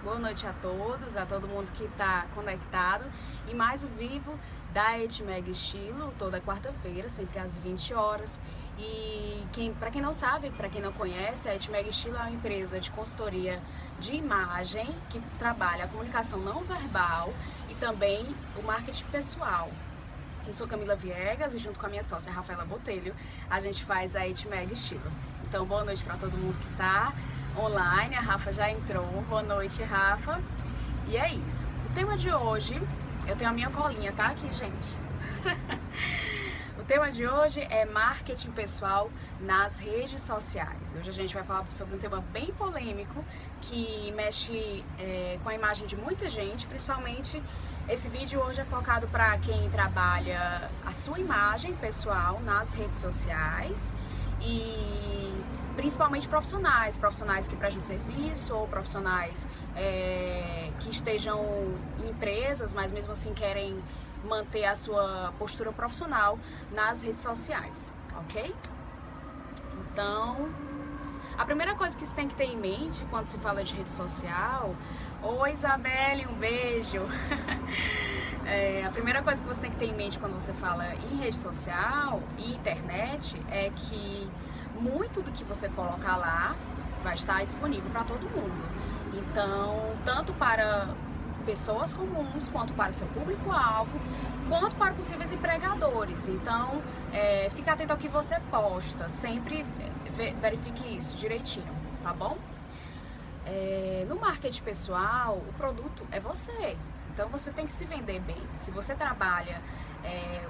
Boa noite a todos, a todo mundo que está conectado em mais o vivo da Etmeg Estilo, toda quarta-feira, sempre às 20 horas. E para quem não sabe, para quem não conhece, a Etmeg Estilo é uma empresa de consultoria de imagem que trabalha a comunicação não verbal e também o marketing pessoal. Eu sou Camila Viegas e junto com a minha sócia Rafaela Botelho, a gente faz a Etmeg Estilo. Então, boa noite para todo mundo que está online. A Rafa já entrou. Boa noite, Rafa. E é isso. O tema de hoje, eu tenho a minha colinha, tá aqui, gente? O tema de hoje é marketing pessoal nas redes sociais. Hoje a gente vai falar sobre um tema bem polêmico que mexe com a imagem de muita gente, principalmente esse vídeo hoje é focado para quem trabalha a sua imagem pessoal nas redes sociais e principalmente profissionais que prestam serviço ou profissionais que estejam em empresas, mas mesmo assim querem manter a sua postura profissional nas redes sociais, ok? Então, a primeira coisa que você tem que ter em mente quando se fala de rede social... Oi, Isabelle, um beijo! A primeira coisa que você tem que ter em mente quando você fala em rede social e internet é que muito do que você colocar lá vai estar disponível para todo mundo. Então, tanto para pessoas comuns, quanto para seu público-alvo, quanto para possíveis empregadores. Então, fica atento ao que você posta, sempre verifique isso direitinho, tá bom? No marketing pessoal, o produto é você. Então você tem que se vender bem. Se você trabalha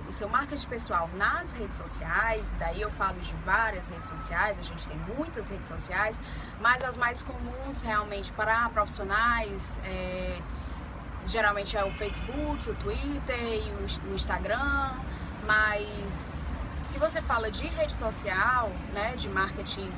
o seu marketing pessoal nas redes sociais, daí eu falo de várias redes sociais, a gente tem muitas redes sociais, mas as mais comuns realmente para profissionais, geralmente é o Facebook, o Twitter e o Instagram. Mas se você fala de rede social, né, de marketing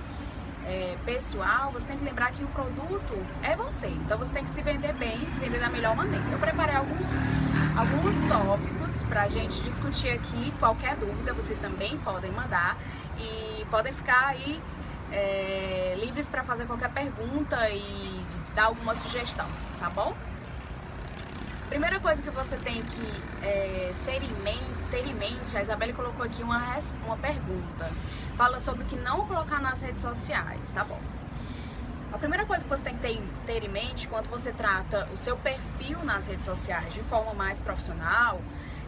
pessoal, você tem que lembrar que o produto é você. Então você tem que se vender bem, se vender da melhor maneira. Eu preparei alguns tópicos pra gente discutir aqui. Qualquer dúvida vocês também podem mandar e podem ficar aí livres para fazer qualquer pergunta e dar alguma sugestão, tá bom? Primeira coisa que você tem que ter em mente, a Isabelle colocou aqui uma pergunta. Fala sobre o que não colocar nas redes sociais, tá bom? A primeira coisa que você tem que ter em mente quando você trata o seu perfil nas redes sociais de forma mais profissional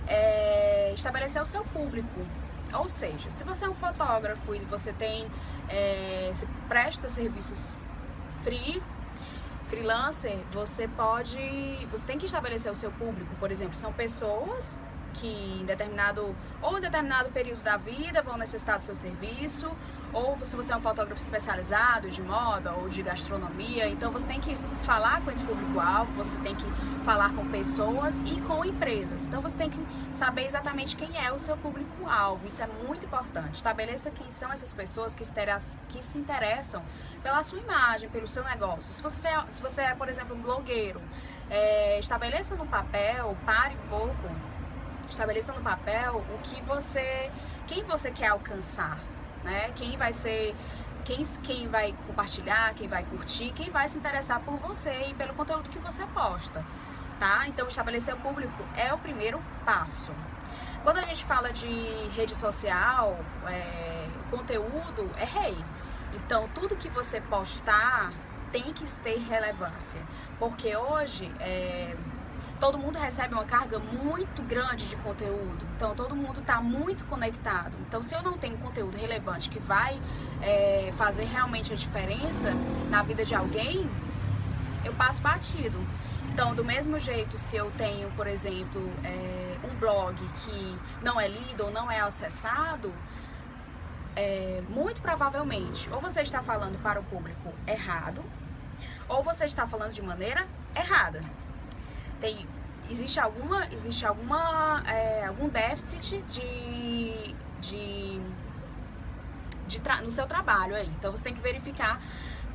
é estabelecer o seu público. Ou seja, se você é um fotógrafo e você se presta serviços freelancer, você tem que estabelecer o seu público. Por exemplo, são pessoas que em determinado período da vida vão necessitar do seu serviço, ou se você é um fotógrafo especializado de moda ou de gastronomia, então você tem que falar com esse público-alvo, você tem que falar com pessoas e com empresas. Então você tem que saber exatamente quem é o seu público-alvo, isso é muito importante. Estabeleça quem são essas pessoas que se interessam pela sua imagem, pelo seu negócio. Se você é, por exemplo, um blogueiro, estabeleça no papel, pare um pouco, estabeleça no papel quem você quer alcançar, né? Quem vai compartilhar, quem vai curtir, quem vai se interessar por você e pelo conteúdo que você posta, tá? Então, estabelecer o público é o primeiro passo. Quando a gente fala de rede social, conteúdo é rei. Então, tudo que você postar tem que ter relevância, porque hoje todo mundo recebe uma carga muito grande de conteúdo, então todo mundo está muito conectado. Então, se eu não tenho conteúdo relevante que vai fazer realmente a diferença na vida de alguém, eu passo batido. Então, do mesmo jeito, se eu tenho, por exemplo, um blog que não é lido ou não é acessado, muito provavelmente, ou você está falando para o público errado, ou você está falando de maneira errada. Existe algum déficit no seu trabalho aí. Então você tem que verificar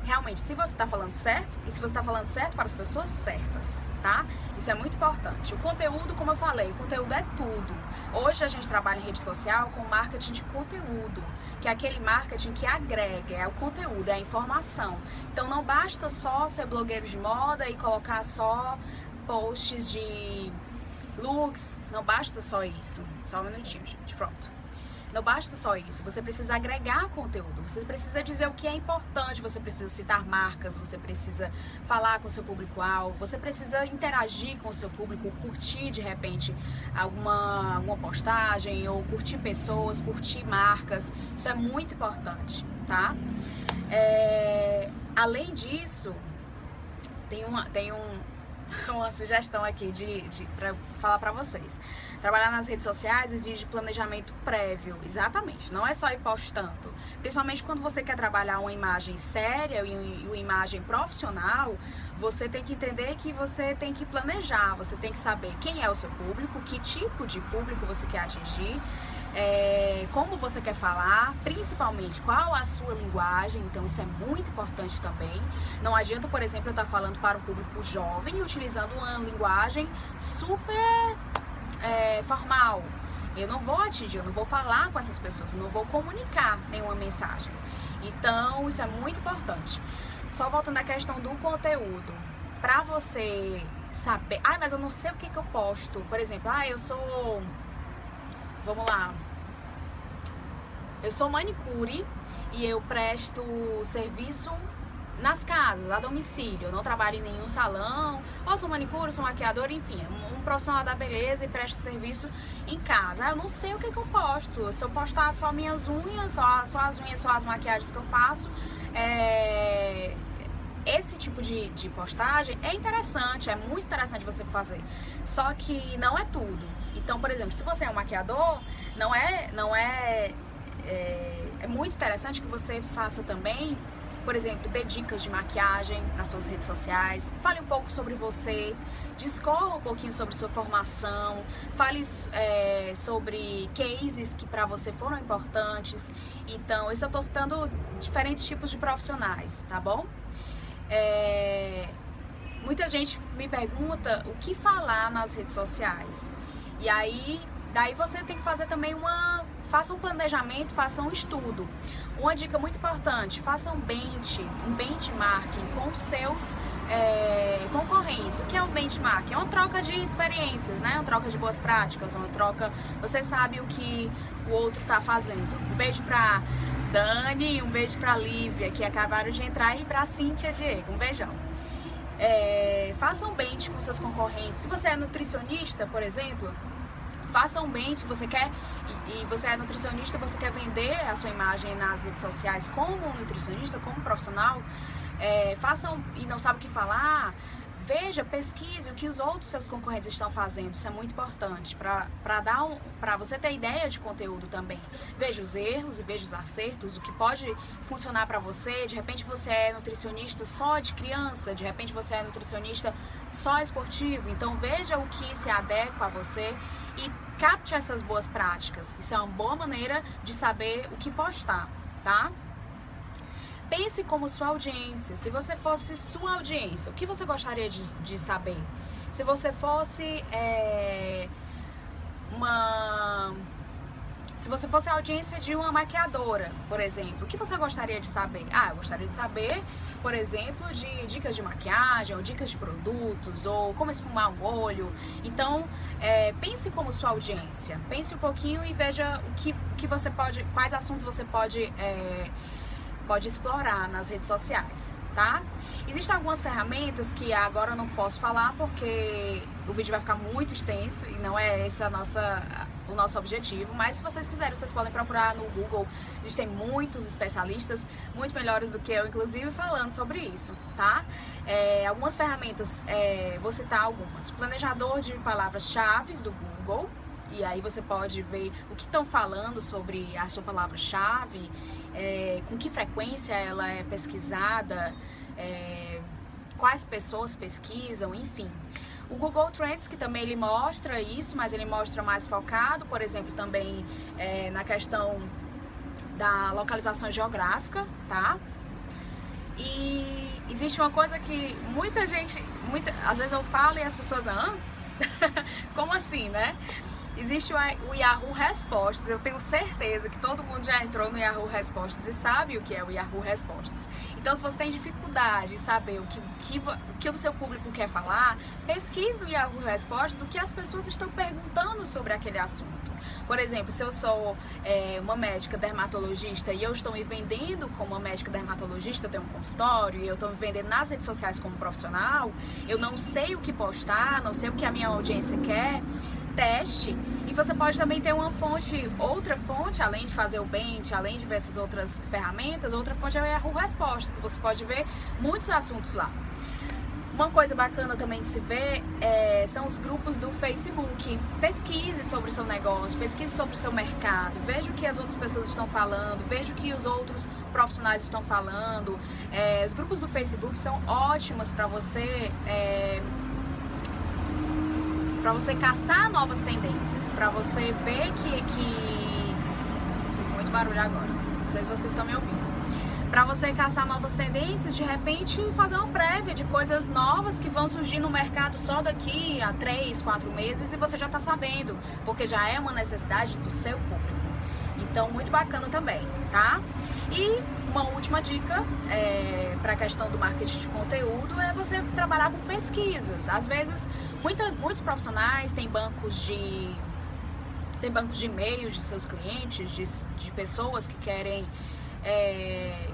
realmente se você está falando certo e se você está falando certo para as pessoas certas, tá? Isso é muito importante. O conteúdo, como eu falei, o conteúdo é tudo. Hoje a gente trabalha em rede social com marketing de conteúdo, que é aquele marketing que agrega, é o conteúdo, é a informação. Então não basta só ser blogueiro de moda e colocar só posts de looks, não basta só isso. Só um minutinho, gente, pronto. Não basta só isso, você precisa agregar conteúdo, você precisa dizer o que é importante, você precisa citar marcas, você precisa falar com o seu público-alvo, você precisa interagir com o seu público, curtir de repente alguma postagem, ou curtir pessoas, curtir marcas, isso é muito importante, tá? Além disso, tem uma sugestão aqui para falar para vocês. Trabalhar nas redes sociais exige planejamento prévio, exatamente, não é só ir postando. Principalmente quando você quer trabalhar uma imagem séria e uma imagem profissional, você tem que entender que você tem que planejar, você tem que saber quem é o seu público, que tipo de público você quer atingir, como você quer falar, principalmente qual a sua linguagem, então isso é muito importante também. Não adianta, por exemplo, eu estar falando para um público jovem e utilizando uma linguagem super formal. Eu não vou atingir, eu não vou falar com essas pessoas, eu não vou comunicar nenhuma mensagem. Então isso é muito importante. Só voltando à questão do conteúdo, para você saber, mas eu não sei o que eu posto, por exemplo, eu sou, vamos lá, eu sou manicure e eu presto serviço nas casas, a domicílio, eu não trabalho em nenhum salão, ou sou manicure, sou maquiadora, enfim, um profissional da beleza e presto serviço em casa. Eu não sei o que eu posto, se eu postar só minhas unhas, só as unhas, só as maquiagens que eu faço, esse tipo de postagem é interessante, é muito interessante você fazer, só que não é tudo. Então, por exemplo, se você é um maquiador, é muito interessante que você faça também, por exemplo, dê dicas de maquiagem nas suas redes sociais, fale um pouco sobre você, discorra um pouquinho sobre sua formação, fale sobre cases que para você foram importantes. Então, isso eu estou citando diferentes tipos de profissionais, tá bom? Muita gente me pergunta o que falar nas redes sociais. E aí, daí você tem que fazer também faça um planejamento, faça um estudo. Uma dica muito importante, faça um benchmarking com os seus concorrentes. O que é um benchmarking? É uma troca de experiências, né? Uma troca de boas práticas, uma troca... Você sabe o que o outro está fazendo. Um beijo pra Dani, um beijo pra Lívia, que acabaram de entrar, e pra Cíntia Diego. Um beijão. Faça um bench com seus concorrentes. Se você é nutricionista, por exemplo, faça um bench, você é nutricionista, você quer vender a sua imagem nas redes sociais como um nutricionista, como profissional, e não sabe o que falar, veja, pesquise o que os outros seus concorrentes estão fazendo. Isso é muito importante para você ter ideia de conteúdo também. Veja os erros e veja os acertos, o que pode funcionar para você. De repente você é nutricionista só de criança, de repente você é nutricionista só esportivo. Então veja o que se adequa a você e capte essas boas práticas. Isso é uma boa maneira de saber o que postar, tá? Pense como sua audiência. Se você fosse sua audiência, o que você gostaria de saber? Se você fosse se você fosse a audiência de uma maquiadora, por exemplo, o que você gostaria de saber? Eu gostaria de saber, por exemplo, de dicas de maquiagem, ou dicas de produtos, ou como esfumar um olho. Então, pense como sua audiência. Pense um pouquinho e veja quais assuntos você pode explorar nas redes sociais, tá? Existem algumas ferramentas que agora eu não posso falar porque o vídeo vai ficar muito extenso e não é esse o nosso objetivo, mas se vocês quiserem, vocês podem procurar no Google. Existem muitos especialistas, muito melhores do que eu, inclusive, falando sobre isso, tá? Algumas ferramentas, vou citar algumas. Planejador de palavras-chave do Google. E aí você pode ver o que estão falando sobre a sua palavra-chave, com que frequência ela é pesquisada, quais pessoas pesquisam, enfim. O Google Trends, que também ele mostra isso, mas ele mostra mais focado, por exemplo, também na questão da localização geográfica, tá? E existe uma coisa que muita gente, às vezes eu falo e as pessoas, como assim, né? Existe o Yahoo Respostas. Eu tenho certeza que todo mundo já entrou no Yahoo Respostas e sabe o que é o Yahoo Respostas. Então, se você tem dificuldade em saber o que o seu público quer falar, pesquise no Yahoo Respostas o que as pessoas estão perguntando sobre aquele assunto. Por exemplo, se eu sou uma médica dermatologista e eu estou me vendendo como uma médica dermatologista, eu tenho um consultório e eu estou me vendendo nas redes sociais como profissional, eu não sei o que postar, não sei o que a minha audiência quer. Teste, e você pode também ter uma fonte, outra fonte, além de fazer o Bench, além de ver essas outras ferramentas, outra fonte é o Yahoo Respostas, você pode ver muitos assuntos lá. Uma coisa bacana também de se ver são os grupos do Facebook. Pesquise sobre o seu negócio, pesquise sobre o seu mercado, veja o que as outras pessoas estão falando, veja o que os outros profissionais estão falando. Os grupos do Facebook são ótimos para você caçar novas tendências, para você ver que... Tem muito barulho agora, não sei se vocês estão me ouvindo. Para você caçar novas tendências, de repente fazer uma prévia de coisas novas que vão surgir no mercado só daqui a 3, 4 meses e você já está sabendo, porque já é uma necessidade do seu público. Então, muito bacana também, tá? E uma última dica para a questão do marketing de conteúdo é você trabalhar com pesquisas. Às vezes, muitos profissionais têm bancos de e-mails de seus clientes, de pessoas que querem,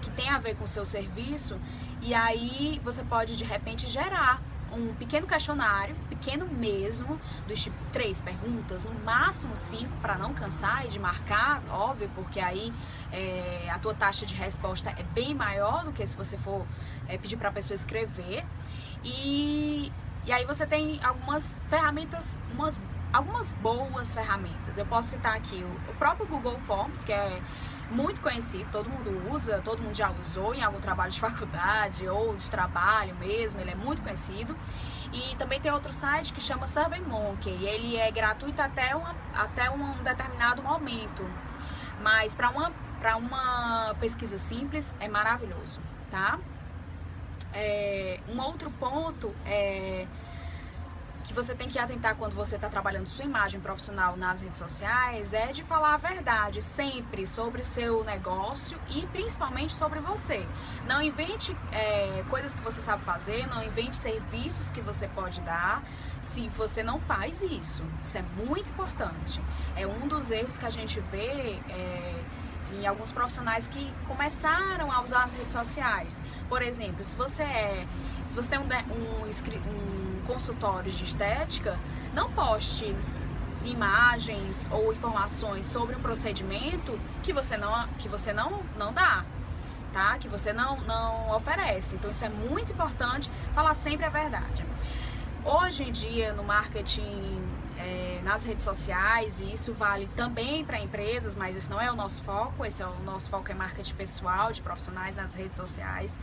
que tem a ver com o seu serviço, e aí você pode de repente gerar um pequeno questionário, pequeno mesmo, dos tipo 3 perguntas, no máximo 5, para não cansar e de marcar, óbvio, porque aí a tua taxa de resposta é bem maior do que se você for pedir para a pessoa escrever. E aí você tem algumas ferramentas, algumas boas ferramentas. Eu posso citar aqui o próprio Google Forms, que é muito conhecido, todo mundo usa, todo mundo já usou em algum trabalho de faculdade ou de trabalho mesmo, ele é muito conhecido. E também tem outro site que chama SurveyMonkey, ele é gratuito até um determinado momento, mas para uma pesquisa simples é maravilhoso, tá? Um outro ponto que você tem que atentar quando você está trabalhando sua imagem profissional nas redes sociais é de falar a verdade sempre sobre seu negócio e principalmente sobre você. Não invente coisas que você sabe fazer, não invente serviços que você pode dar se você não faz isso. Isso é muito importante. É um dos erros que a gente vê em alguns profissionais que começaram a usar as redes sociais. Por exemplo, se você tem um consultório de estética, não poste imagens ou informações sobre um procedimento que você não dá, tá? Que você não oferece. Então isso é muito importante, falar sempre a verdade. Hoje em dia no marketing, nas redes sociais, e isso vale também para empresas, mas esse não é o nosso foco, o nosso foco é marketing pessoal, de profissionais nas redes sociais.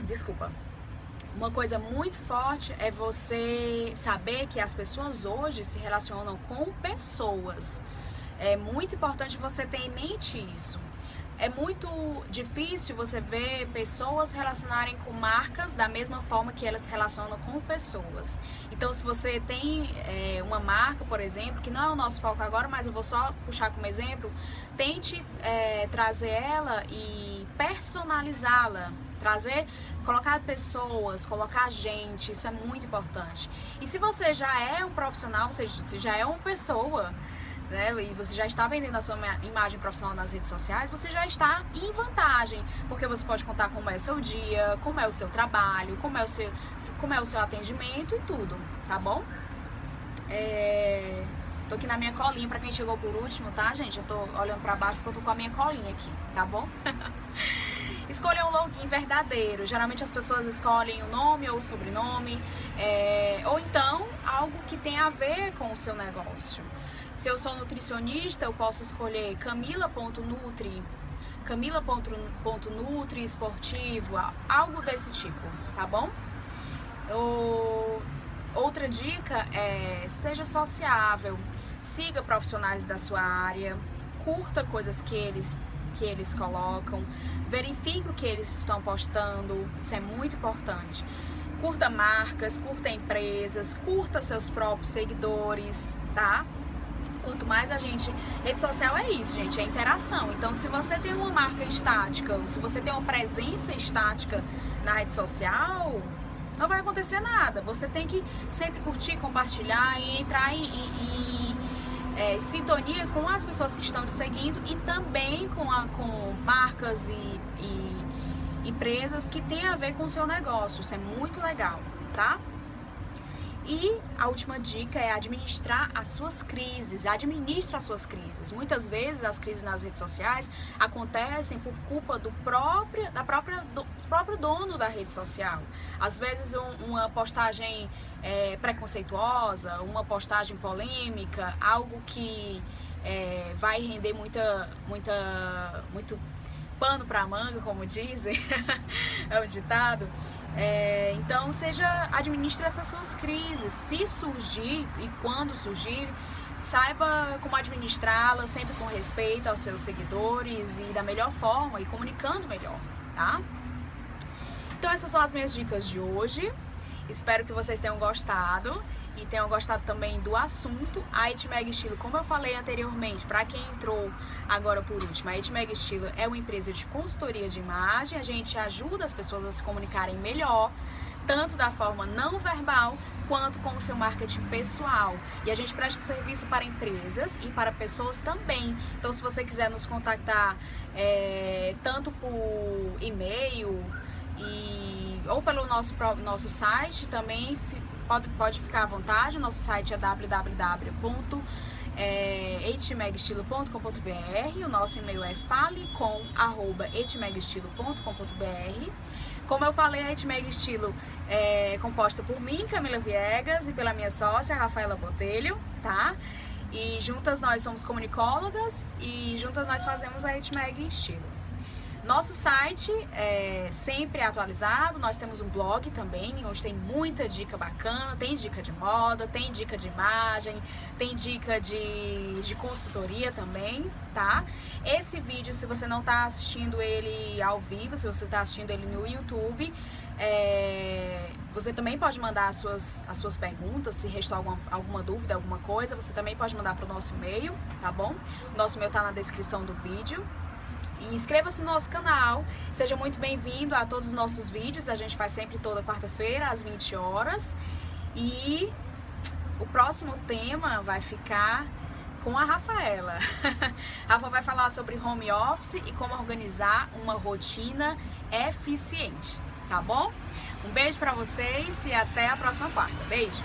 Desculpa. Uma coisa muito forte é você saber que as pessoas hoje se relacionam com pessoas. É muito importante você ter em mente isso. É muito difícil você ver pessoas se relacionarem com marcas da mesma forma que elas se relacionam com pessoas. Então, se você tem uma marca, por exemplo, que não é o nosso foco agora, mas eu vou só puxar como exemplo, tente trazer ela e personalizá-la. Colocar pessoas, colocar gente, isso é muito importante. E se você já é um profissional, se já é uma pessoa, né, e você já está vendendo a sua imagem profissional nas redes sociais, você já está em vantagem, porque você pode contar como é o seu dia, como é o seu trabalho, como é o seu atendimento e tudo, tá bom? Tô aqui na minha colinha, pra quem chegou por último, tá, gente? Eu tô olhando pra baixo porque eu tô com a minha colinha aqui, tá bom? Escolha um login verdadeiro. Geralmente as pessoas escolhem o nome ou o sobrenome, ou então algo que tem a ver com o seu negócio. Se eu sou nutricionista, eu posso escolher camila.nutri, camila.nutri esportivo, algo desse tipo, tá bom? Outra dica é: seja sociável, siga profissionais da sua área, curta coisas que eles que eles colocam, verifique o que eles estão postando, isso é muito importante. Curta marcas, curta empresas, curta seus próprios seguidores, tá? Quanto mais a gente... Rede social é isso, gente, é interação. Então, se você tem uma marca estática, se você tem uma presença estática na rede social, não vai acontecer nada. Você tem que sempre curtir, compartilhar e entrar em sintonia com as pessoas que estão te seguindo e também com marcas e empresas que têm a ver com o seu negócio. Isso é muito legal, tá? E a última dica é administrar as suas crises. Administra as suas crises. Muitas vezes as crises nas redes sociais acontecem por culpa do próprio dono da rede social. Às vezes uma postagem preconceituosa, uma postagem polêmica, algo que vai render muito pano pra manga, como dizem, é um ditado. Então, administre essas suas crises. Se surgir e quando surgir, saiba como administrá-la, sempre com respeito aos seus seguidores e da melhor forma e comunicando melhor, tá? Então, essas são as minhas dicas de hoje. Espero que vocês tenham gostado e tenham gostado também do assunto. A Itmeg Estilo, como eu falei anteriormente, para quem entrou agora por último, a Itmeg Estilo é uma empresa de consultoria de imagem. A gente ajuda as pessoas a se comunicarem melhor, tanto da forma não verbal quanto com o seu marketing pessoal. E a gente presta serviço para empresas e para pessoas também. Então, se você quiser nos contactar tanto por e-mail ou pelo nosso site, também pode ficar à vontade. O nosso site é www.itmegestilo.com.br. O nosso e-mail é falecom@itmegestilo.com.br. Como eu falei, a Itmeg Estilo é composta por mim, Camila Viegas, e pela minha sócia, Rafaela Botelho, tá? E juntas nós somos comunicólogas e juntas nós fazemos a Itmeg Estilo. Nosso site é sempre atualizado, nós temos um blog também, onde tem muita dica bacana, tem dica de moda, tem dica de imagem, tem dica de consultoria também, tá? Esse vídeo, se você não está assistindo ele ao vivo, se você está assistindo ele no YouTube, você também pode mandar as suas perguntas, se restou alguma dúvida, alguma coisa, você também pode mandar para o nosso e-mail, tá bom? O nosso e-mail está na descrição do vídeo. E inscreva-se no nosso canal, seja muito bem-vindo a todos os nossos vídeos, a gente faz sempre toda quarta-feira às 20 horas. E o próximo tema vai ficar com a Rafaela. A Rafa vai falar sobre home office e como organizar uma rotina eficiente, tá bom? Um beijo pra vocês e até a próxima quarta. Beijo!